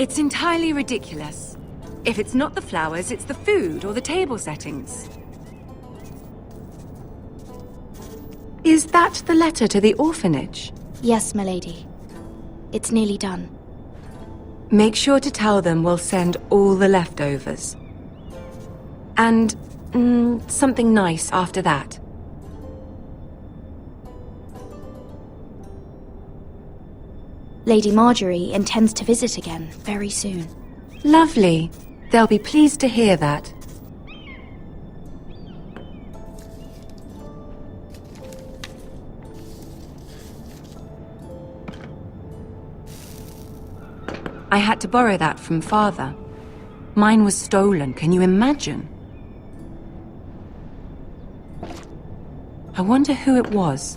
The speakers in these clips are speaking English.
It's entirely ridiculous. If it's not the flowers, it's the food or the table settings. Is that the letter to the orphanage? Yes, milady. It's nearly done. Make sure to tell them we'll send all the leftovers. And something nice after that. Lady Marjorie intends to visit again very soon. Lovely. They'll be pleased to hear that. I had to borrow that from Father. Mine was stolen, can you imagine? I wonder who it was.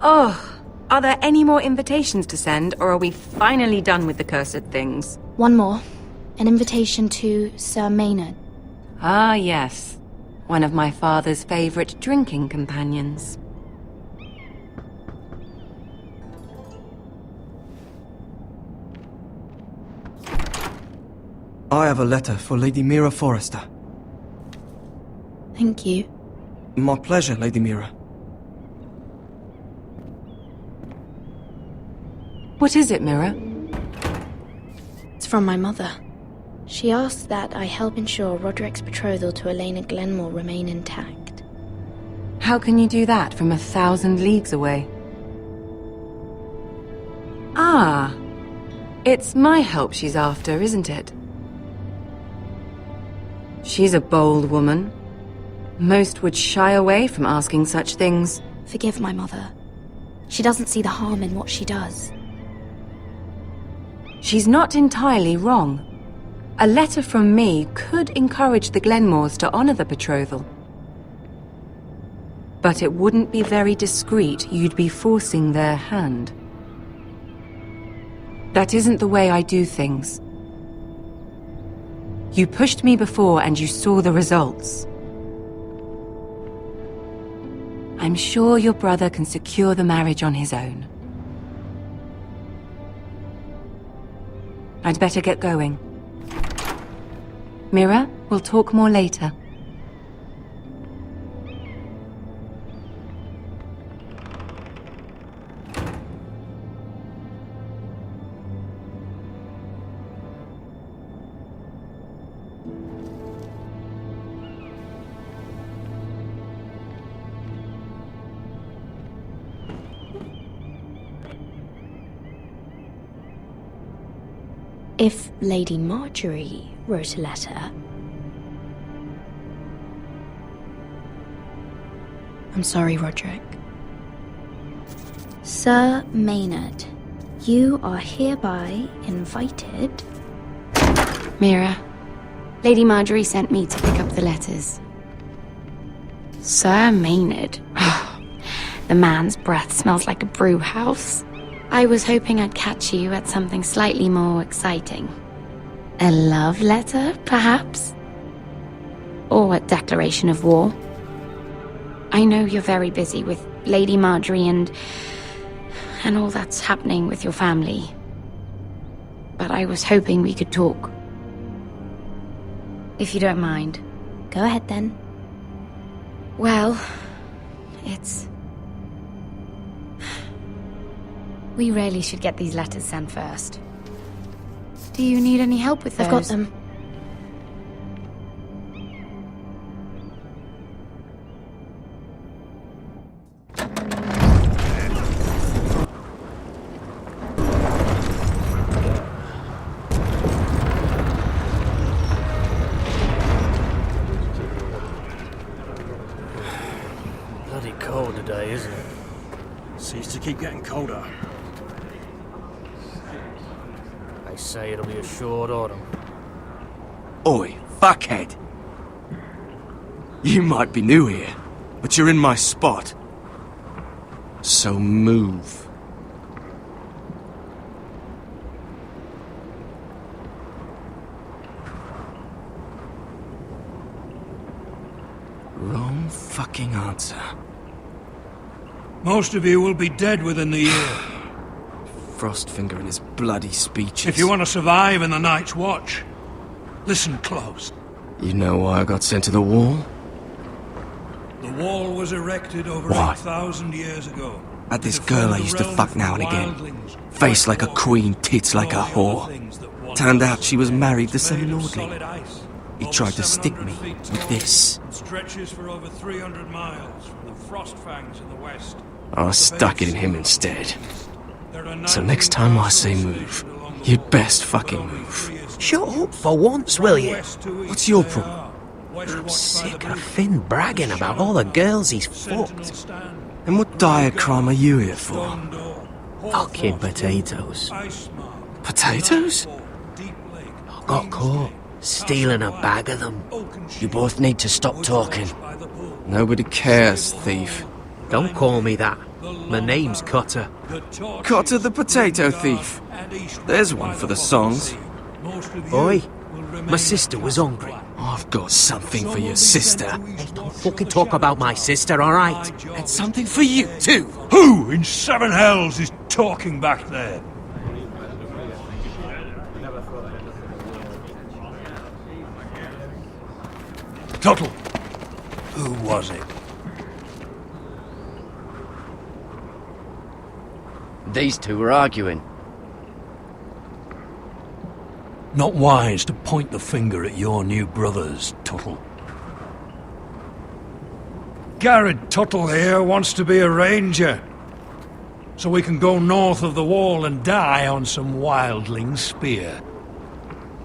Oh, are there any more invitations to send, or are we finally done with the cursed things? One more. An invitation to Sir Maynard. Ah, yes. One of my father's favorite drinking companions. I have a letter for Lady Mira Forrester. Thank you. My pleasure, Lady Mira. What is it, Mira? It's from my mother. She asks that I help ensure Roderick's betrothal to Elena Glenmore remain intact. How can you do that from 1,000 leagues away? Ah, it's my help she's after, isn't it? She's a bold woman. Most would shy away from asking such things. Forgive my mother. She doesn't see the harm in what she does. She's not entirely wrong. A letter from me could encourage the Glenmores to honor the betrothal. But it wouldn't be very discreet. You'd be forcing their hand. That isn't the way I do things. You pushed me before and you saw the results. I'm sure your brother can secure the marriage on his own. I'd better get going. Mira, we'll talk more later. If Lady Marjorie wrote a letter... I'm sorry, Roderick. Sir Maynard, you are hereby invited... Mira, Lady Marjorie sent me to pick up the letters. Sir Maynard. The man's breath smells like a brew house. I was hoping I'd catch you at something slightly more exciting. A love letter, perhaps? Or a declaration of war? I know you're very busy with Lady Marjorie and all that's happening with your family. But I was hoping we could talk. If you don't mind. Go ahead, then. Well, it's... We really should get these letters sent first. Do you need any help with those? I've got them. Bloody cold today, isn't it? Seems to keep getting colder. They say it'll be a short autumn. Oi, fuckhead! You might be new here, but you're in my spot. So move. Wrong fucking answer. Most of you will be dead within the year. Frostfinger and his bloody speeches. If you want to survive in the Night's Watch, listen close. You know why I got sent to the wall? The wall was erected over Why? 8,000 years ago. Had this to girl defend I the used to realm fuck now and from again. wildlings, Face like a white queen, walkers, tits like a and all the other whore. things that wander Turned the out she was land. married to It's some made of lordling. solid ice, He over tried to stick 700 me feet with tall, this. and stretches for over 300 miles from the Frost Fangs in the west. I stuck it in him instead. So next time I say move, you'd best fucking move. Shut up for once, will you? What's your problem? I'm sick of Finn bragging about all the girls he's fucked. And what dire crime are you here for? Fucking potatoes. Potatoes? I got caught stealing a bag of them. You both need to stop talking. Nobody cares, thief. Don't call me that. My name's Cutter. Cotter the potato thief. There's one for the songs. Oi, my sister was hungry. I've got something for your sister. Hey, don't fucking talk about my sister, alright? And something for you, too. Who in seven hells is talking back there? Tuttle, who was it? These two were arguing. Not wise to point the finger at your new brothers, Tuttle. Garrett Tuttle here wants to be a ranger, so we can go north of the wall and die on some wildling spear.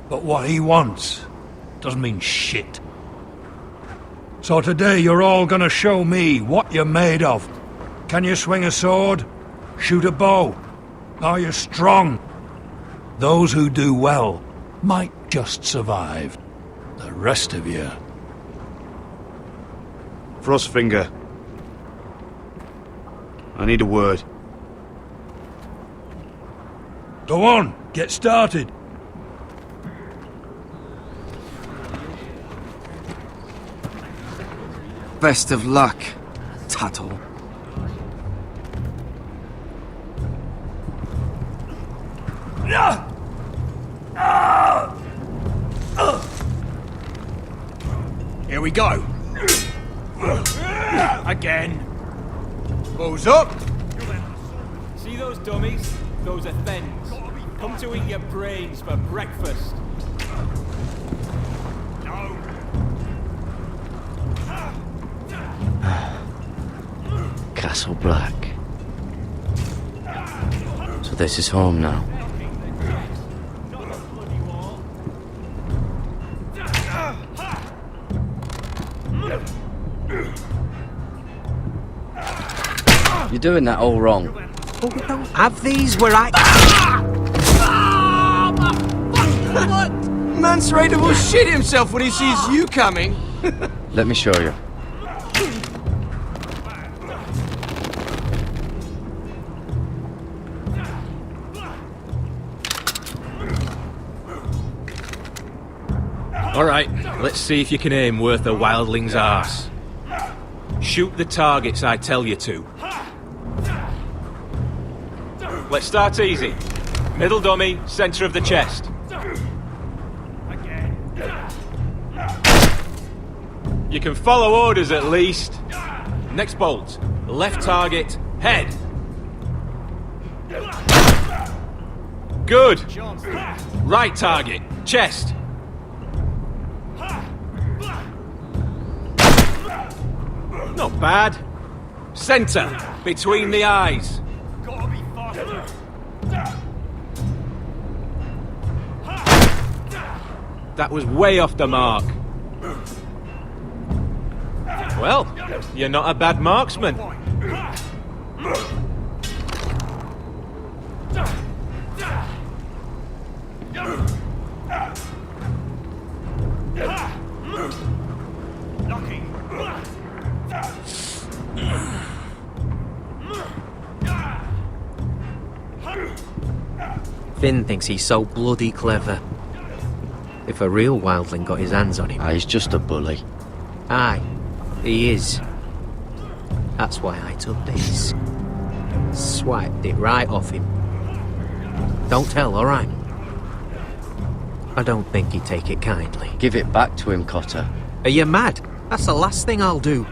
But what he wants doesn't mean shit. So today you're all gonna show me what you're made of. Can you swing a sword? Shoot a bow? Are you strong? Those who do well might just survive. The rest of you... Frostfinger. I need a word. Go on, get started. Best of luck, Tuttle. Here we go. Again. Balls up. See those dummies? Those are thins. Come to eat your brains for breakfast. Castle Black. So this is home now. You're doing that all wrong. But we don't have these where I... What? Mance Raider will shit himself when he sees you coming. Let me show you. Alright, let's see if you can aim worth a wildling's arse. Shoot the targets I tell you to. Let's start easy. Middle dummy, center of the chest. You can follow orders at least. Next bolt. Left target, head. Good. Right target, chest. Not bad. Center, between the eyes. That was way off the mark. Well, you're not a bad marksman. Finn thinks he's so bloody clever. If a real wildling got his hands on him... Ah, he's just a bully. Aye, he is. That's why I took this. Swiped it right off him. Don't tell, alright? I don't think he'd take it kindly. Give it back to him, Cotter. Are you mad? That's the last thing I'll do.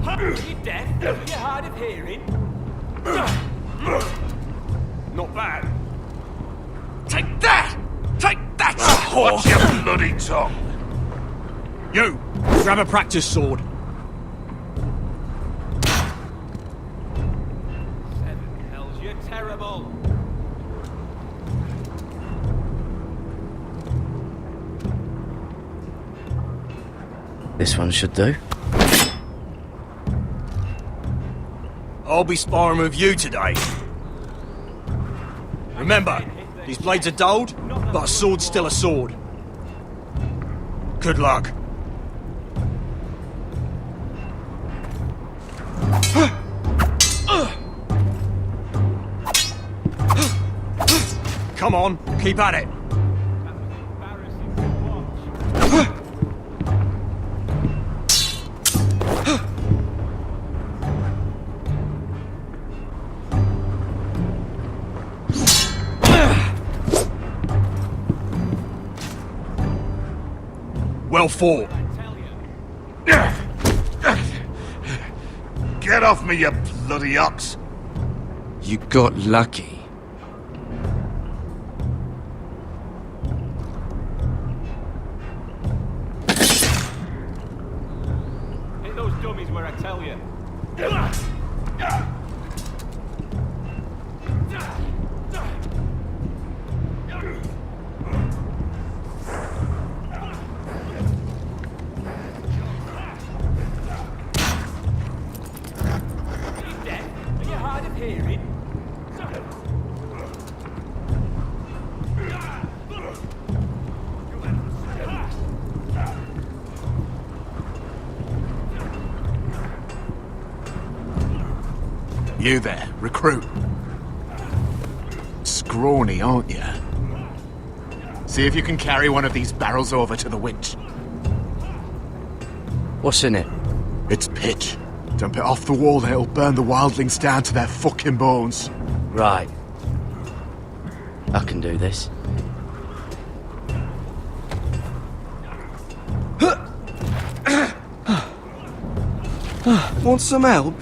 Are you deaf? Are you hard of hearing? Not bad. Take that! Take that, horse! Watch your bloody tongue! You! Grab a practice sword. Seven hells, you're terrible! This one should do. I'll be sparring with you today. Remember, these blades are dulled, but a sword's still a sword. Good luck. Come on, keep at it. Well fought. Get off me, you bloody ox! You got lucky. Hit those dummies where I tell you. Are you hard of hearing? You there, recruit. Scrawny, aren't you? See if you can carry one of these barrels over to the winch. What's in it? It's pitch. Dump it off the wall, then it'll burn the wildlings down to their fucking bones. Right. I can do this. Want some help?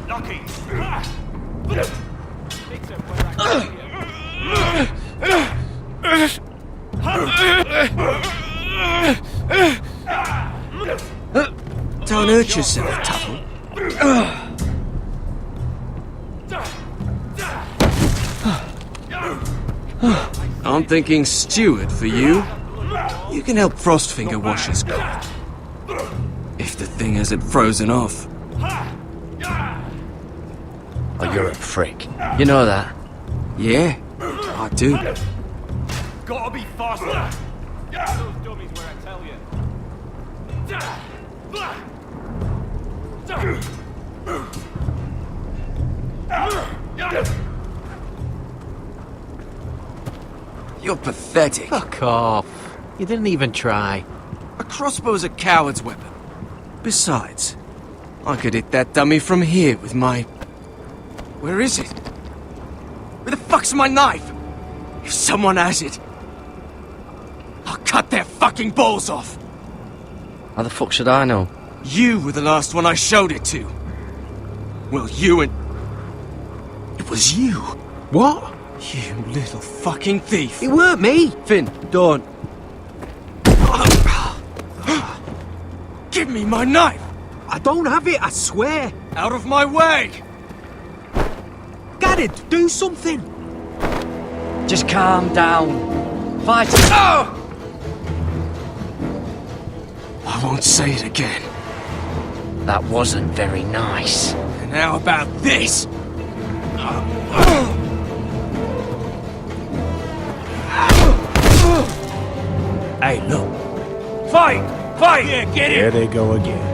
Lucky. Fix it where I tell you. Don't hurt yourself, Tuttle. I'm thinking steward for you. You can help Frostfinger wash his car. If the thing hasn't frozen off. Oh, you're a freak. You know that? Yeah, I do. Gotta be faster. Those dummies where I tell you. You're pathetic. Fuck off. You didn't even try. A crossbow's a coward's weapon. Besides, I could hit that dummy from here with my... Where is it? Where the fuck's my knife? If someone has it, I'll cut their fucking balls off. How the fuck should I know? You were the last one I showed it to. Well, you and... It was you. What? You little fucking thief. It weren't me. Finn, don't. Give me my knife! I don't have it, I swear. Out of my way! Garrett, do something. Just calm down. Fight it. I won't say it again. That wasn't very nice. And how about this? Hey, look. Fight! Fight! Yeah, get There it! they go again.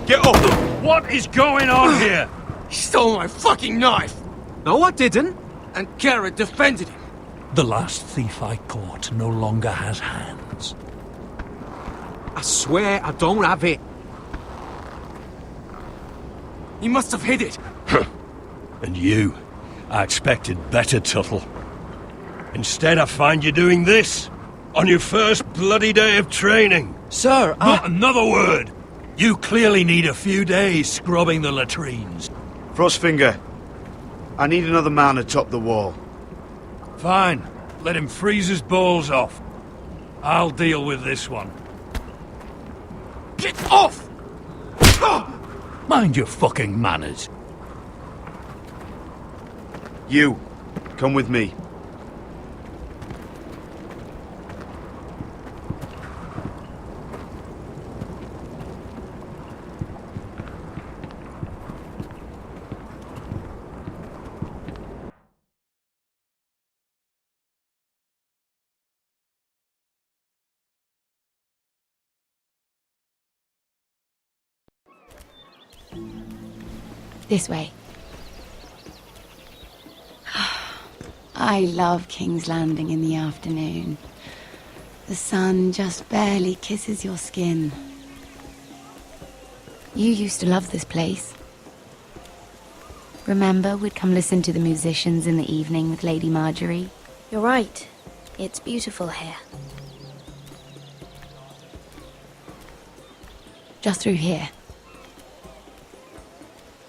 Get up! What is going on here? He stole my fucking knife! No, I didn't. And Kara defended him. The last thief I caught no longer has hands. I swear I don't have it. He must have hid it. And you, I expected better, Tuttle. Instead, I find you doing this on your first bloody day of training. Sir, Not another word! You clearly need a few days scrubbing the latrines. Frostfinger, I need another man atop the wall. Fine. Let him freeze his balls off. I'll deal with this one. Get off! Mind your fucking manners. You, come with me. This way. I love King's Landing in the afternoon. The sun just barely kisses your skin. You used to love this place. Remember, we'd come listen to the musicians in the evening with Lady Marjorie? You're right. It's beautiful here. Just through here.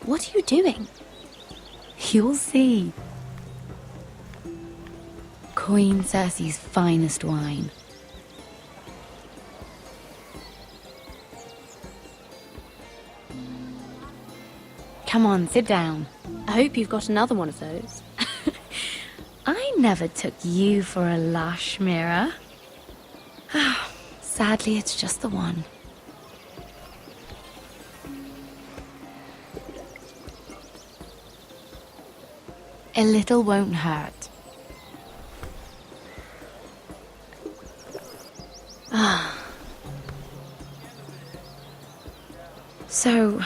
What are you doing? You'll see. Queen Cersei's finest wine. Come on, sit down. I hope you've got another one of those. I never took you for a lush, Mira. Sadly, it's just the one. A little won't hurt. So,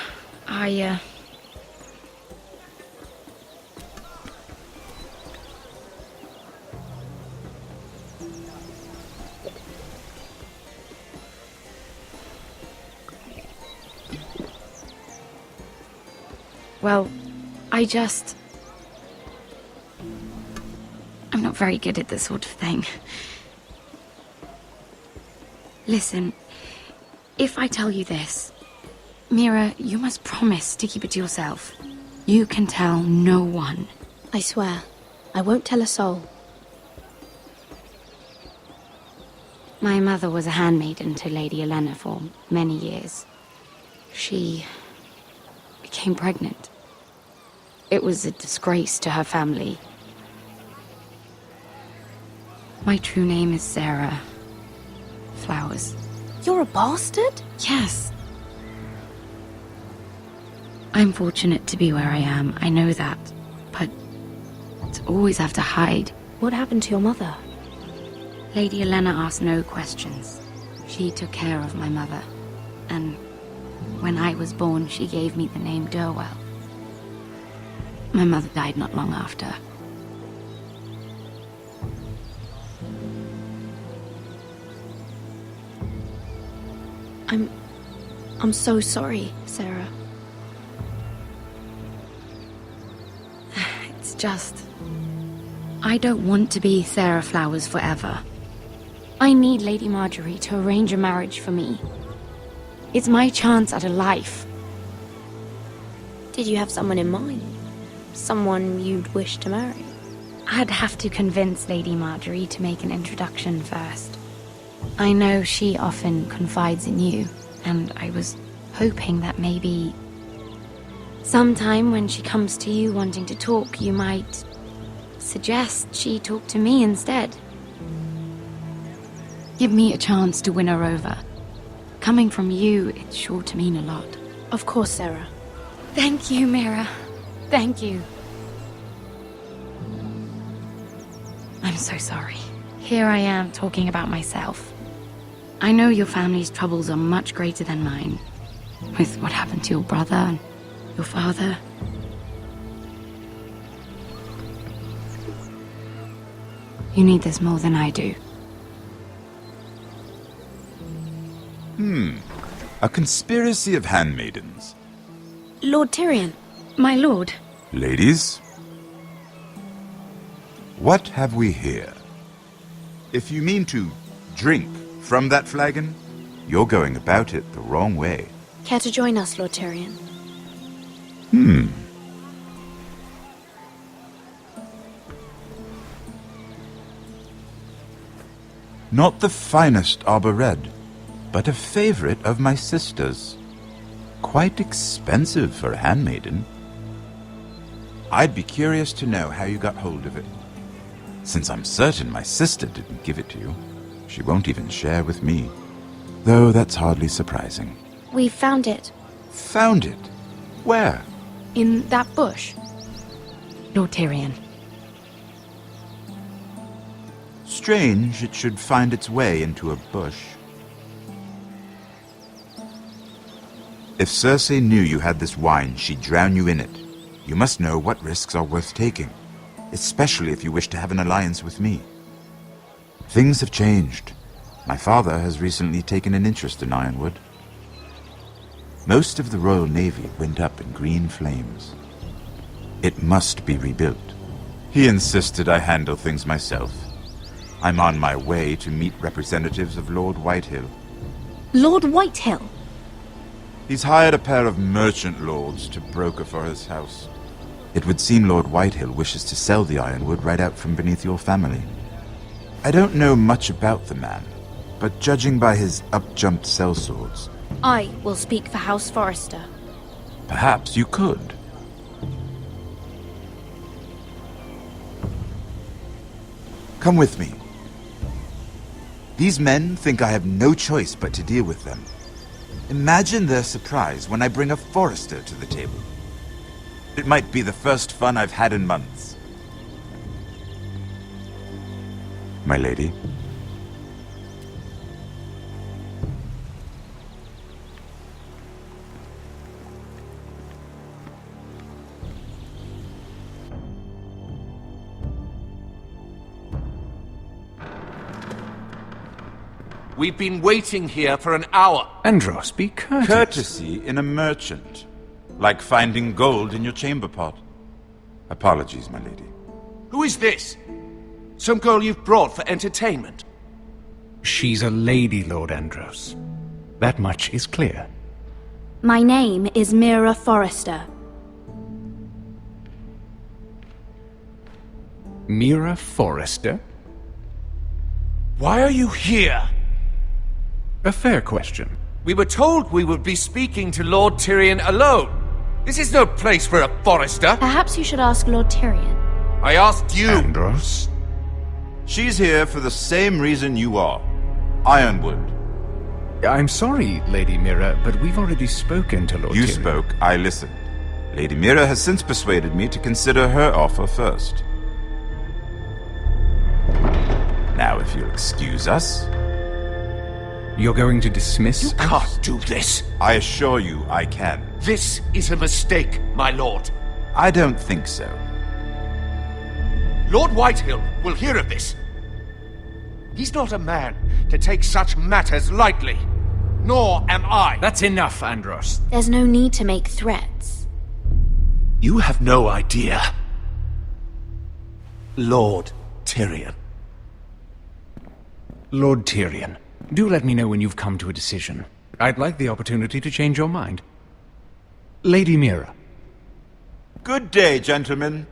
well, I'm not very good at this sort of thing. Listen, if I tell you this, Mira, you must promise to keep it to yourself. You can tell no one. I swear, I won't tell a soul. My mother was a handmaiden to Lady Olenna for many years. She became pregnant. It was a disgrace to her family. My true name is Sarah Flowers. You're a bastard? Yes. I'm fortunate to be where I am, I know that. But to always have to hide. What happened to your mother? Lady Olenna asked no questions. She took care of my mother. And when I was born, she gave me the name Durwell. My mother died not long after. I'm so sorry, Sarah. It's just... I don't want to be Sarah Flowers forever. I need Lady Marjorie to arrange a marriage for me. It's my chance at a life. Did you have someone in mind? Someone you'd wish to marry? I'd have to convince Lady Marjorie to make an introduction first. I know she often confides in you, and I was hoping that maybe sometime when she comes to you wanting to talk, you might suggest she talk to me instead. Give me a chance to win her over. Coming from you, it's sure to mean a lot. Of course, Sarah. Thank you, Mira. Thank you. I'm so sorry. Here I am talking about myself. I know your family's troubles are much greater than mine, with what happened to your brother and your father. You need this more than I do. A conspiracy of handmaidens. Lord Tyrion. My lord. Ladies, what have we here? If you mean to drink from that flagon, you're going about it the wrong way. Care to join us, Lord Tyrion? Not the finest arbor red, but a favorite of my sister's. Quite expensive for a handmaiden. I'd be curious to know how you got hold of it. Since I'm certain my sister didn't give it to you, she won't even share with me. Though that's hardly surprising. We found it. Found it? Where? In that bush. Lord Tyrion. Strange it should find its way into a bush. If Cersei knew you had this wine, she'd drown you in it. You must know what risks are worth taking, especially if you wish to have an alliance with me. Things have changed. My father has recently taken an interest in Ironwood. Most of the Royal Navy went up in green flames. It must be rebuilt. He insisted I handle things myself. I'm on my way to meet representatives of Lord Whitehill. Lord Whitehill? He's hired a pair of merchant lords to broker for his house. It would seem Lord Whitehill wishes to sell the Ironwood right out from beneath your family. I don't know much about the man, but judging by his up-jumped sellswords... I will speak for House Forrester. Perhaps you could. Come with me. These men think I have no choice but to deal with them. Imagine their surprise when I bring a Forrester to the table. It might be the first fun I've had in months. My lady. We've been waiting here for an hour. Andros, be courteous. Courtesy in a merchant. Like finding gold in your chamber pot. Apologies, my lady. Who is this? Some girl you've brought for entertainment? She's a lady, Lord Andros. That much is clear. My name is Mira Forrester. Mira Forrester? Why are you here? A fair question. We were told we would be speaking to Lord Tyrion alone. This is no place for a Forrester. Perhaps you should ask Lord Tyrion. I asked you. Andros? She's here for the same reason you are. Ironwood. I'm sorry, Lady Mira, but we've already spoken to Lord Tyrion. You spoke, I listened. Lady Mira has since persuaded me to consider her offer first. Now, if you'll excuse us... You're going to dismiss You can't do this. I assure you I can. This is a mistake, my lord. I don't think so. Lord Whitehill will hear of this. He's not a man to take such matters lightly. Nor am I. That's enough, Andros. There's no need to make threats. You have no idea. Lord Tyrion. Lord Tyrion, do let me know when you've come to a decision. I'd like the opportunity to change your mind. Lady Mira. Good day, gentlemen.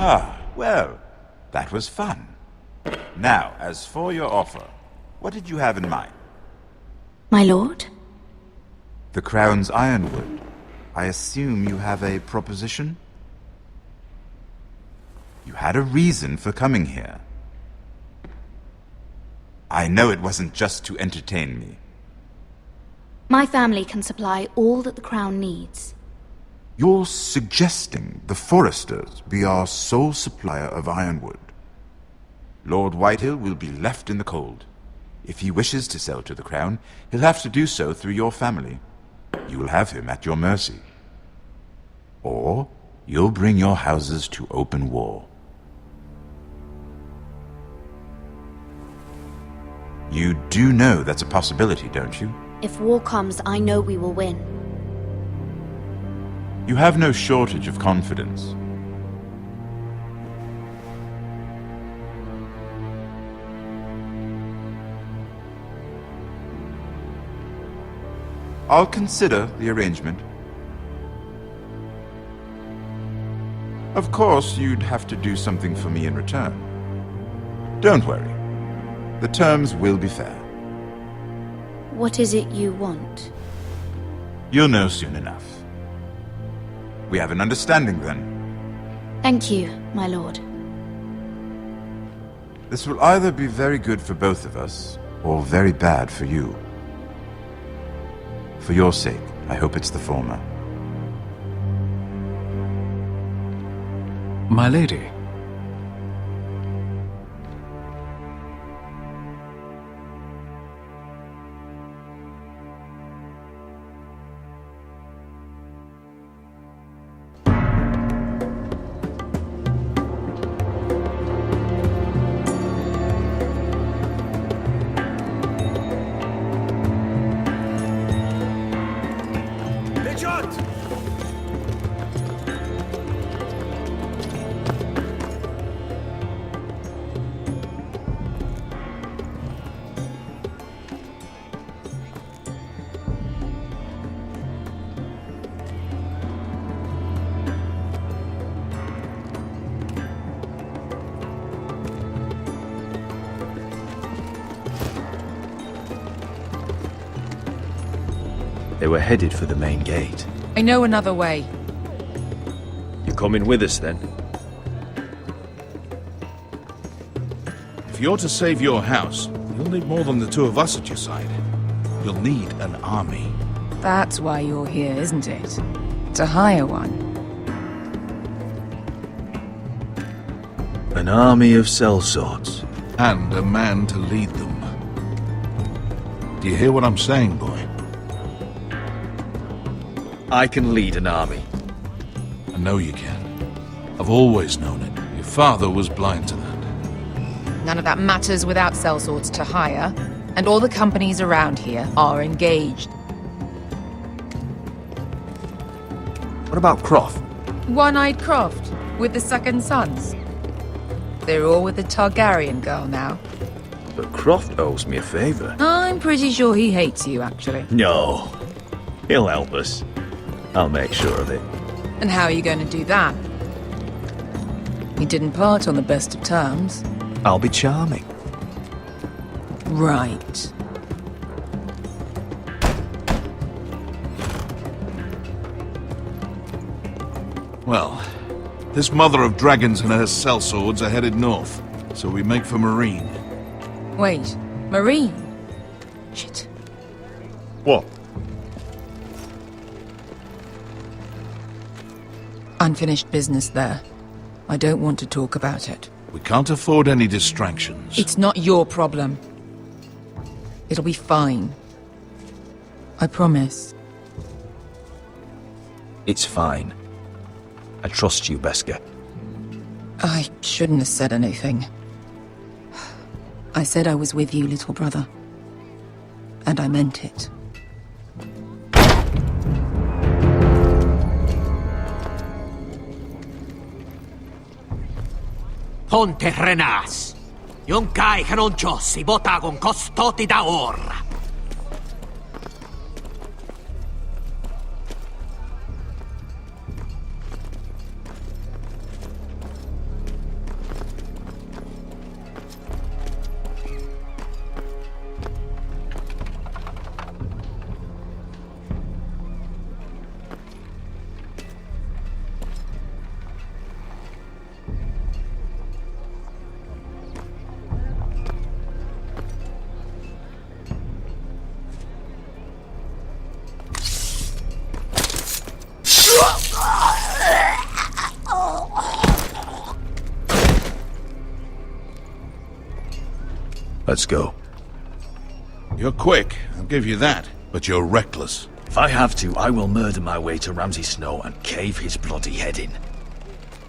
Ah, well, that was fun. Now, as for your offer, what did you have in mind? My lord? The Crown's Ironwood. I assume you have a proposition? You had a reason for coming here. I know it wasn't just to entertain me. My family can supply all that the Crown needs. You're suggesting the Foresters be our sole supplier of ironwood. Lord Whitehill will be left in the cold. If he wishes to sell to the Crown, he'll have to do so through your family. You will have him at your mercy. Or you'll bring your houses to open war. You do know that's a possibility, don't you? If war comes, I know we will win. You have no shortage of confidence. I'll consider the arrangement. Of course, you'd have to do something for me in return. Don't worry. The terms will be fair. What is it you want? You'll know soon enough. We have an understanding then. Thank you, my lord. This will either be very good for both of us, or very bad for you. For your sake, I hope it's the former. My lady. They were headed for the main gate. I know another way. You coming with us then? If you're to save your house, you'll need more than the two of us at your side. You'll need an army. That's why you're here, isn't it? To hire one. An army of sellswords. And a man to lead them. Do you hear what I'm saying, boy? I can lead an army. I know you can. I've always known it. Your father was blind to that. None of that matters without sellswords to hire, and all the companies around here are engaged. What about Croft? One-Eyed Croft, with the Second Sons. They're all with the Targaryen girl now. But Croft owes me a favor. I'm pretty sure he hates you, actually. No. He'll help us. I'll make sure of it. And how are you going to do that? We didn't part on the best of terms. I'll be charming. Right. Well, this mother of dragons and her sellswords are headed north, so we make for Marine. Wait, Marine? Shit. What? Unfinished business there. I don't want to talk about it. We can't afford any distractions. It's not your problem. It'll be fine. I promise. It's fine. I trust you, Beskha. I shouldn't have said anything. I said I was with you, little brother. And I meant it. Ponte Renas. Yon kai canoncho si botagon costoti da orra. Let's go. You're quick, I'll give you that, but you're reckless. If I have to, I will murder my way to Ramsay Snow and cave his bloody head in.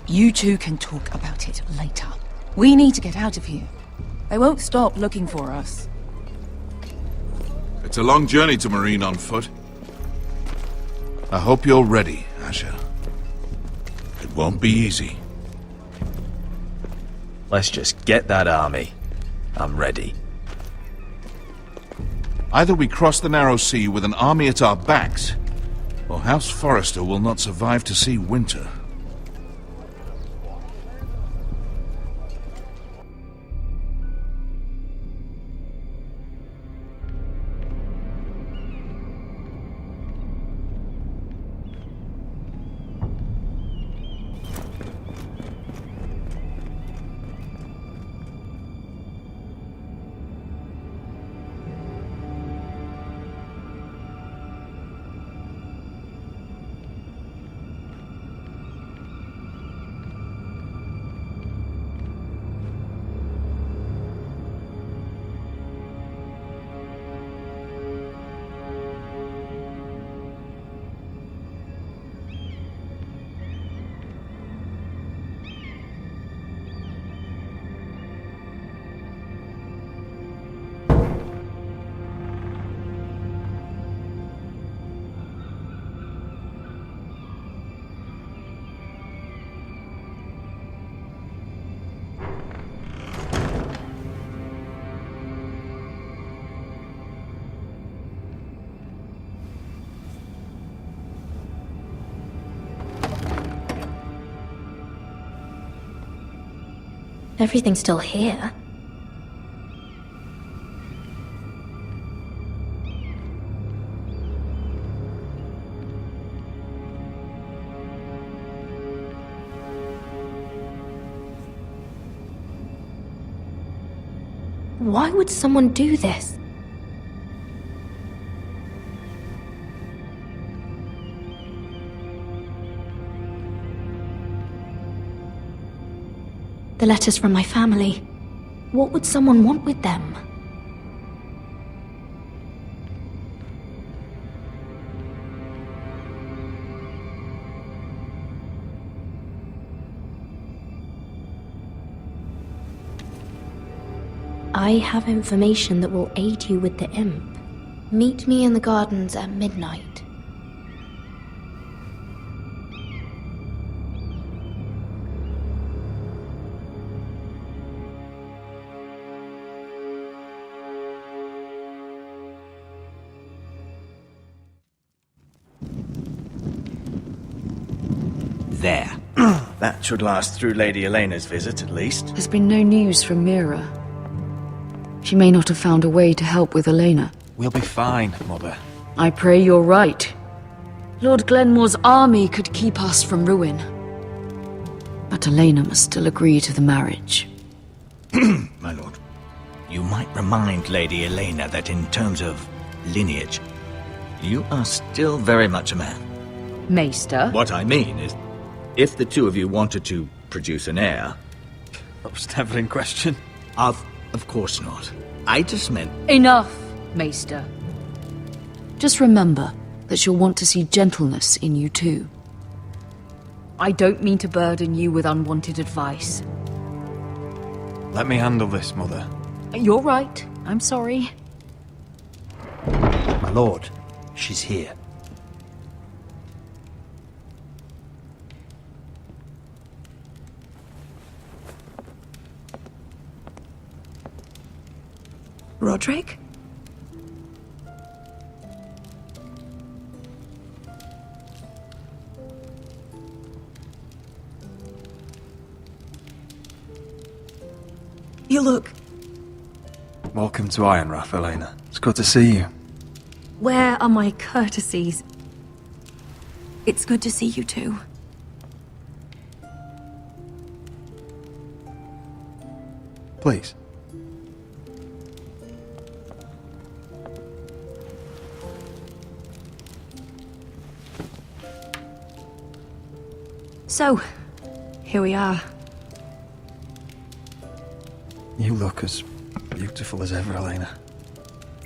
You two can talk about it later. We need to get out of here. They won't stop looking for us. It's a long journey to Marine on foot. I hope you're ready, Asher. It won't be easy. Let's just get that army. I'm ready. Either we cross the narrow sea with an army at our backs, or House Forrester will not survive to see winter. Everything's still here. Why would someone do this? The letters from my family. What would someone want with them? I have information that will aid you with the imp. Meet me in the gardens at midnight. There. That should last through Lady Elena's visit, at least. There's been no news from Mira. She may not have found a way to help with Elena. We'll be fine, Mother. I pray you're right. Lord Glenmore's army could keep us from ruin. But Elena must still agree to the marriage. My lord, you might remind Lady Elena that in terms of lineage, you are still very much a man. Maester? What I mean is, if the two of you wanted to produce an heir... That was never in question. Of course not. I just meant... Enough, Maester. Just remember that she'll want to see gentleness in you too. I don't mean to burden you with unwanted advice. Let me handle this, Mother. You're right. I'm sorry. My lord, she's here. Roderick? You look... Welcome to Ironrath, Elena. It's good to see you. Where are my courtesies? It's good to see you too. Please. So, here we are. You look as beautiful as ever, Elena.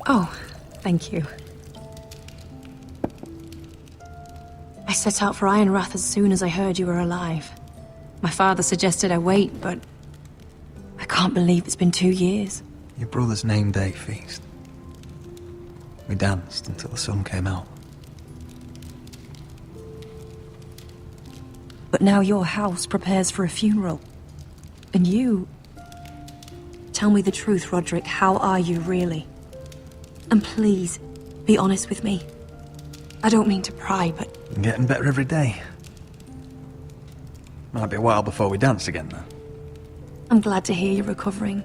Oh, thank you. I set out for Ironrath as soon as I heard you were alive. My father suggested I wait, but I can't believe it's been 2 years. Your brother's name day feast. We danced until the sun came out. But now your house prepares for a funeral. And you... Tell me the truth, Roderick. How are you, really? And please, be honest with me. I don't mean to pry, but... I'm getting better every day. Might be a while before we dance again, though. I'm glad to hear you're recovering.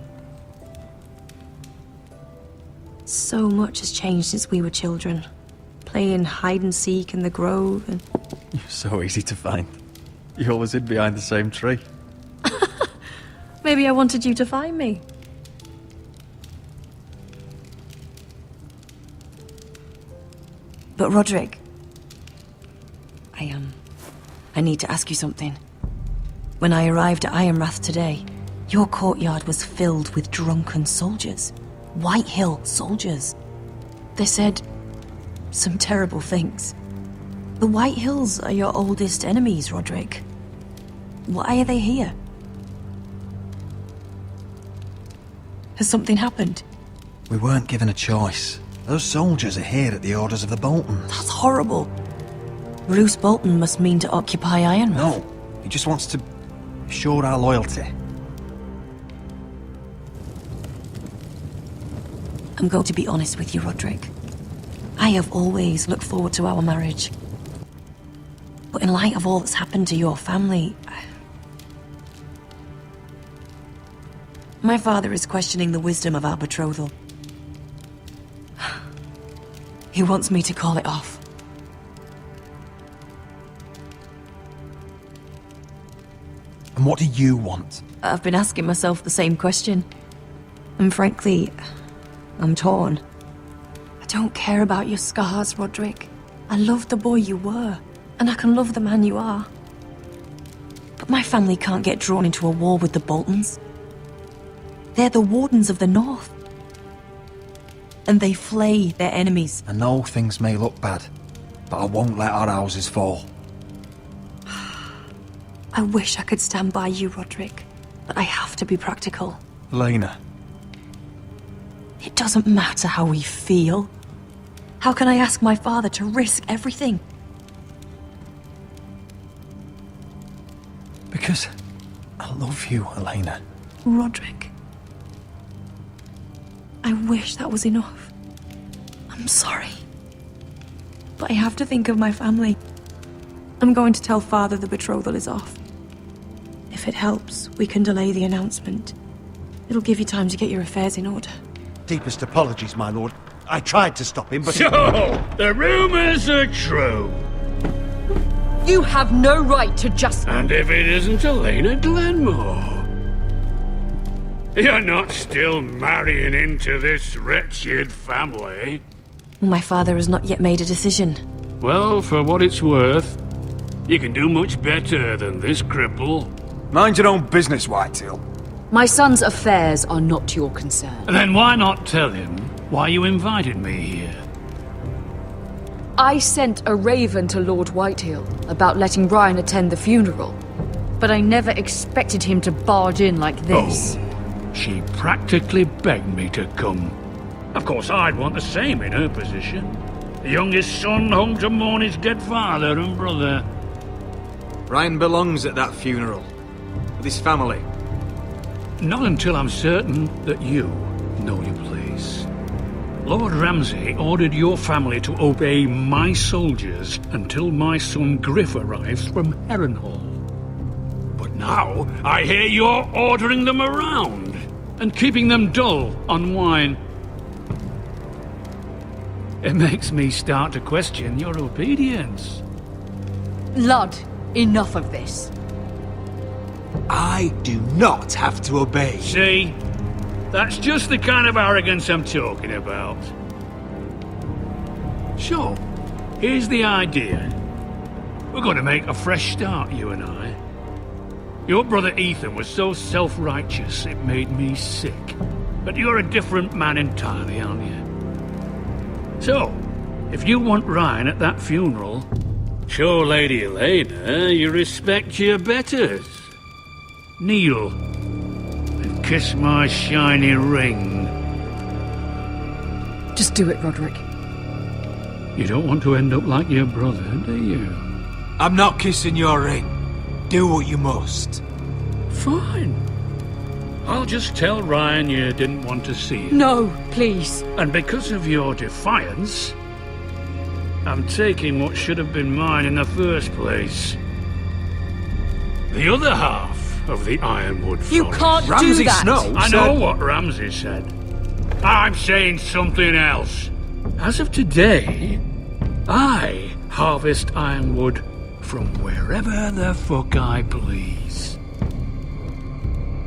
So much has changed since we were children. Playing hide and seek in the grove and... You're so easy to find. You always hid behind the same tree. Maybe I wanted you to find me. But Roderick... I need to ask you something. When I arrived at Ironrath today, your courtyard was filled with drunken soldiers. Whitehill soldiers. They said some terrible things. The Whitehills are your oldest enemies, Roderick. Why are they here? Has something happened? We weren't given a choice. Those soldiers are here at the orders of the Boltons. That's horrible. Roose Bolton must mean to occupy Ironrath. No, he just wants to assure our loyalty. I'm going to be honest with you, Roderick. I have always looked forward to our marriage. But in light of all that's happened to your family... My father is questioning the wisdom of our betrothal. He wants me to call it off. And what do you want? I've been asking myself the same question. And frankly, I'm torn. I don't care about your scars, Roderick. I love the boy you were, and I can love the man you are. But my family can't get drawn into a war with the Boltons. They're the Wardens of the North. And they flay their enemies. I know things may look bad, but I won't let our houses fall. I wish I could stand by you, Roderick, but I have to be practical. Elena. It doesn't matter how we feel. How can I ask my father to risk everything? Because I love you, Elena. Roderick. I wish that was enough. I'm sorry. But I have to think of my family. I'm going to tell Father the betrothal is off. If it helps, we can delay the announcement. It'll give you time to get your affairs in order. Deepest apologies, my lord. I tried to stop him, but... So, the rumors are true. You have no right to just... And if it isn't Elena Glenmore? You're not still marrying into this wretched family? My father has not yet made a decision. Well, for what it's worth, you can do much better than this cripple. Mind your own business, Whitehill. My son's affairs are not your concern. Then why not tell him why you invited me here? I sent a raven to Lord Whitehill about letting Ryan attend the funeral, but I never expected him to barge in like this. Oh, she practically begged me to come. Of course, I'd want the same in her position. The youngest son home to mourn his dead father and brother. Ryan belongs at that funeral. With his family. Not until I'm certain that you know your place. Lord Ramsay ordered your family to obey my soldiers until my son Griff arrives from Harrenhal. But now, I hear you're ordering them around and keeping them dull on wine. It makes me start to question your obedience. Lud, enough of this. I do not have to obey. See? That's just the kind of arrogance I'm talking about. So, here's the idea. We're going to make a fresh start, you and I. Your brother Ethan was so self-righteous it made me sick. But you're a different man entirely, aren't you? So, if you want Ryan at that funeral, show Lady Elena you respect your betters. Kneel and kiss my shiny ring. Just do it, Roderick. You don't want to end up like your brother, do you? I'm not kissing your ring. Do what you must. Fine. I'll just tell Ryan you didn't want to see him. No, please. And because of your defiance, I'm taking what should have been mine in the first place. The other half of the Ironwood Forest. You can't do Ramsay that! Snow I said- know what Ramsay said. I'm saying something else. As of today, I harvest ironwood from wherever the fuck I please.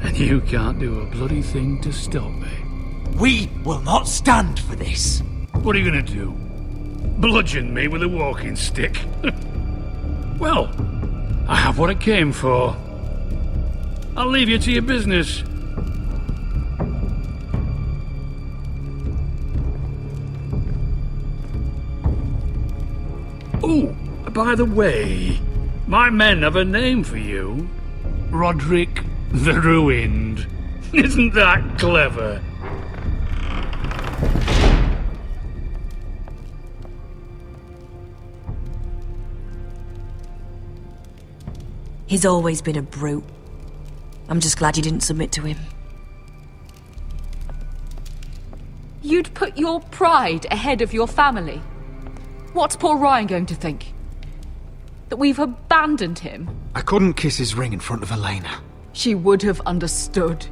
And you can't do a bloody thing to stop me. We will not stand for this. What are you gonna do? Bludgeon me with a walking stick? Well, I have what I came for. I'll leave you to your business. Oh, by the way, my men have a name for you. Roderick the Ruined. Isn't that clever? He's always been a brute. I'm just glad you didn't submit to him. You'd put your pride ahead of your family. What's poor Ryan going to think? That we've abandoned him? I couldn't kiss his ring in front of Elena. She would have understood.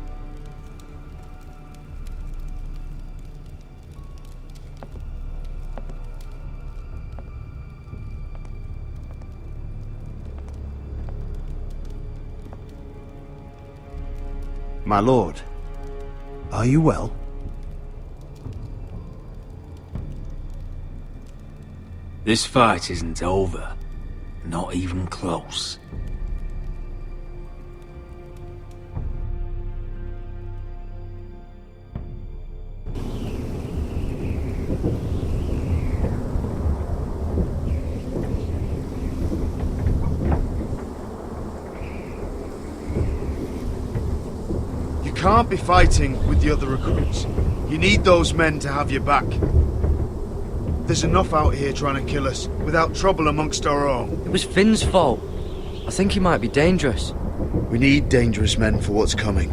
My lord, are you well? This fight isn't over. Not even close. You can't be fighting with the other recruits. You need those men to have your back. There's enough out here trying to kill us, without trouble amongst our own. It was Finn's fault. I think he might be dangerous. We need dangerous men for what's coming.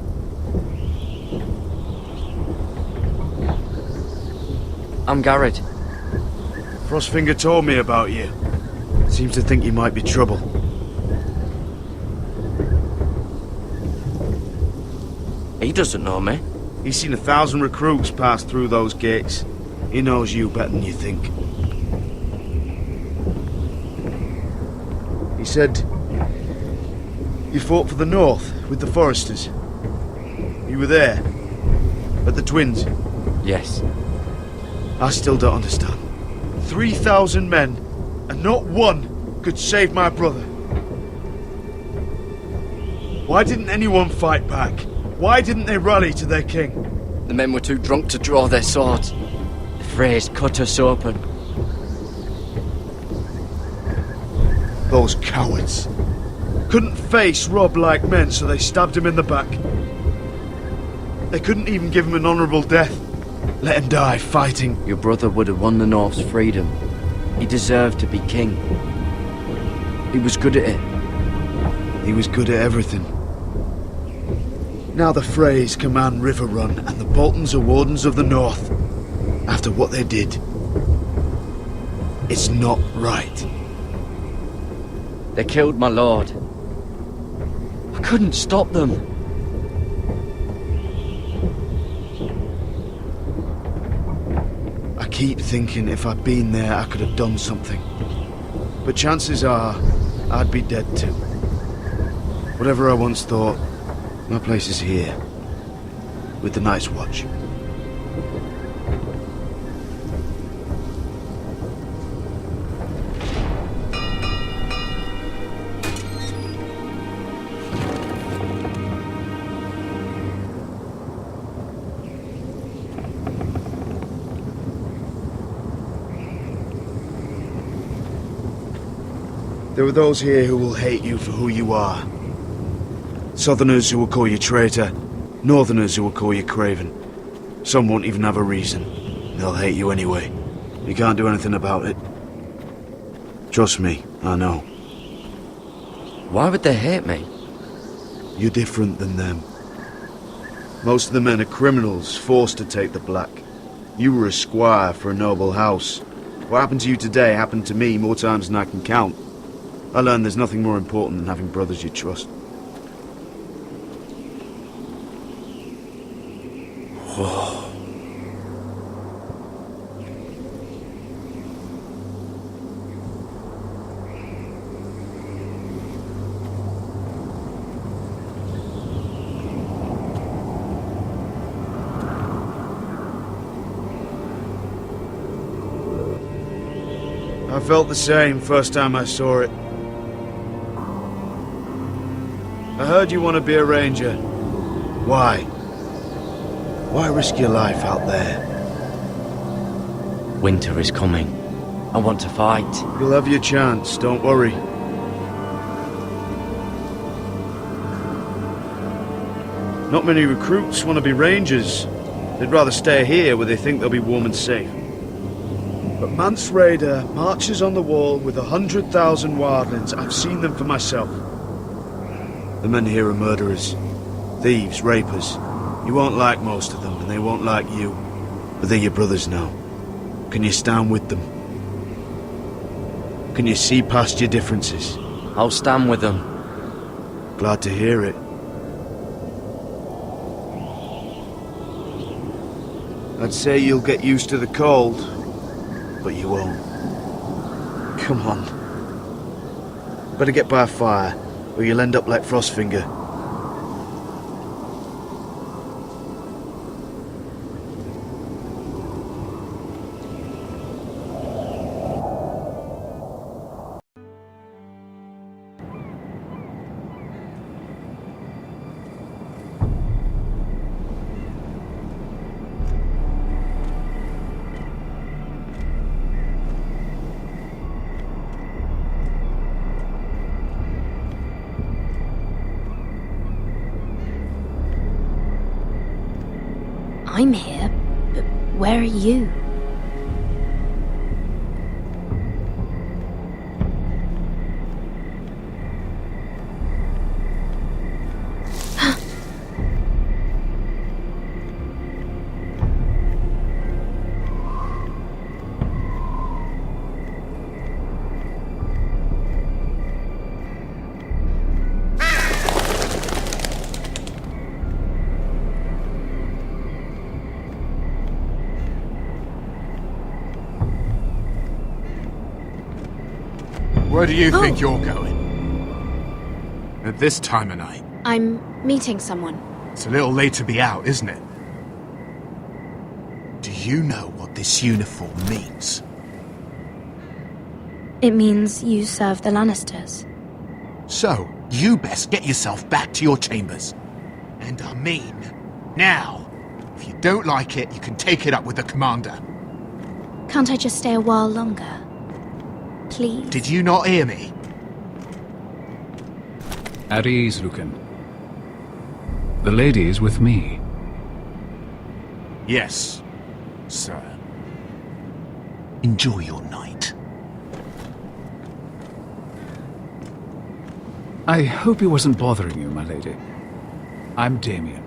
I'm Garrett. Frostfinger told me about you. Seems to think you might be trouble. He doesn't know me. He's seen 1,000 recruits pass through those gates. He knows you better than you think. He said you fought for the North with the Foresters. You were there at the Twins. Yes. I still don't understand. 3,000 men, and not one could save my brother. Why didn't anyone fight back? Why didn't they rally to their king? The men were too drunk to draw their swords. The Freys cut us open. Those cowards. Couldn't face Rob like men, so they stabbed him in the back. They couldn't even give him an honourable death. Let him die fighting. Your brother would have won the North's freedom. He deserved to be king. He was good at it. He was good at everything. Now the Freys command Riverrun, and the Boltons are Wardens of the North. After what they did. It's not right. They killed my lord. I couldn't stop them. I keep thinking if I'd been there, I could have done something. But chances are, I'd be dead too. Whatever I once thought, my place is here. With the Night's Watch. There are those here who will hate you for who you are. Southerners who will call you traitor, Northerners who will call you craven. Some won't even have a reason. They'll hate you anyway. You can't do anything about it. Trust me, I know. Why would they hate me? You're different than them. Most of the men are criminals, forced to take the black. You were a squire for a noble house. What happened to you today happened to me more times than I can count. I learned there's nothing more important than having brothers you trust. Whoa. I felt the same first time I saw it. I heard you want to be a ranger. Why? Why risk your life out there? Winter is coming. I want to fight. You'll have your chance, don't worry. Not many recruits want to be rangers. They'd rather stay here where they think they'll be warm and safe. But Mance Rayder marches on the wall with 100,000 wildlings. I've seen them for myself. The men here are murderers, thieves, rapers. You won't like most of them, and they won't like you. But they're your brothers now. Can you stand with them? Can you see past your differences? I'll stand with them. Glad to hear it. I'd say you'll get used to the cold, but you won't. Come on. Better get by a fire, or you'll end up like Frostfinger. I'm here, but where are you? Where do you think you're going? At this time of night? I'm meeting someone. It's a little late to be out, isn't it? Do you know what this uniform means? It means you serve the Lannisters. So, you best get yourself back to your chambers. And I mean, now. If you don't like it, you can take it up with the commander. Can't I just stay a while longer? Please? Did you not hear me? At ease, Lucan. The lady is with me. Yes, sir. Enjoy your night. I hope he wasn't bothering you, my lady. I'm Damien.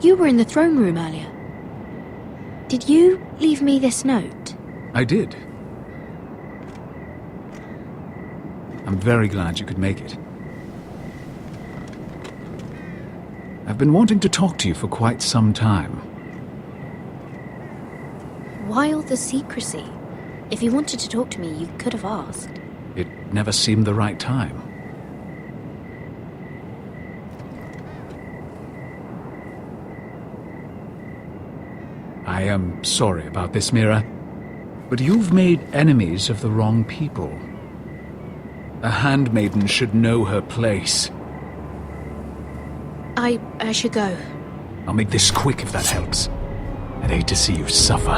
You were in the throne room earlier. Did you leave me this note? I did. I'm very glad you could make it. I've been wanting to talk to you for quite some time. Why all the secrecy? If you wanted to talk to me, you could have asked. It never seemed the right time. I am sorry about this, Mira, but you've made enemies of the wrong people. A handmaiden should know her place. I should go. I'll make this quick if that helps. I'd hate to see you suffer.